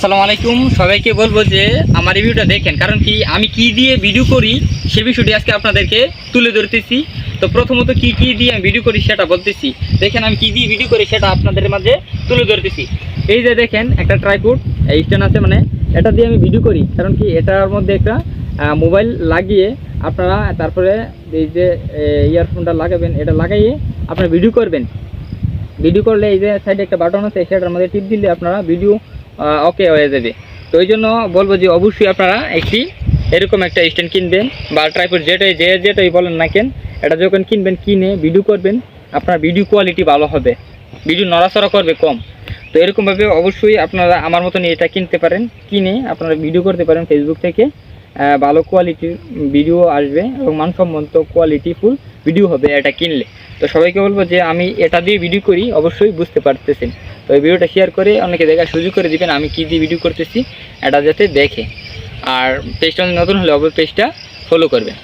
আসসালামু আলাইকুম। সবাইকে বলবো যে আমার রিভিউটা দেখেন, কারণ কি আমি কি দিয়ে ভিডিও করি সে বিষয়টি আজকে আপনাদেরকে তুলে ধরতেছি। তো প্রথমত কি দিয়ে আমি ভিডিও করি সেটা বলতেছি। দেখেন আমি কি দিয়ে ভিডিও করি সেটা আপনাদের মাঝে তুলে ধরতেছি। এই যে দেখেন একটা ট্রাইপড স্ট্যান্ড আছে, মানে এটা দিয়ে আমি ভিডিও করি, কারণ কি এটার মধ্যে একটা মোবাইল লাগিয়ে আপনারা তারপরে এই যে ইয়ারফোনটা লাগাবেন, এটা লাগাইয়ে আপনারা ভিডিও করবেন। ভিডিও করলে এই যে সাইডে একটা বাটন আছে, সেটার মধ্যে টিপ দিলে আপনারা ভিডিও ওকে হয়ে যাবে। তো ওই জন্য বলবো যে অবশ্যই আপনারা একটি এরকম একটা স্ট্যান্ড কিনবেন বা ট্রাইপড যেটাই বলেন না কেন, এটা যখন কিনবেন কিনে ভিডিও করবেন, আপনার ভিডিও কোয়ালিটি ভালো হবে, ভিডিও নড়াচড়া করবে কম। তো এরকমভাবে অবশ্যই আপনারা আমার মতন এটা কিনতে পারেন, কিনে আপনারা ভিডিও করতে পারেন। ফেসবুক থেকে ভালো কোয়ালিটির ভিডিও আসবে এবং মানসম্মত কোয়ালিটিফুল ভিডিও হবে এটা কিনলে। তো সবাইকে বলবো যে আমি এটা দিয়ে ভিডিও করি, অবশ্যই বুঝতে পারতেছেন। তো এই ভিডিওটা শেয়ার করে অনেকে দেখার সুযোগ করে দিবেন আমি কী দিয়ে ভিডিও করতেছি, এটা যাতে দেখে। আর পেজটা নতুন হলে অবশ্যই পেজটা ফলো করবেন।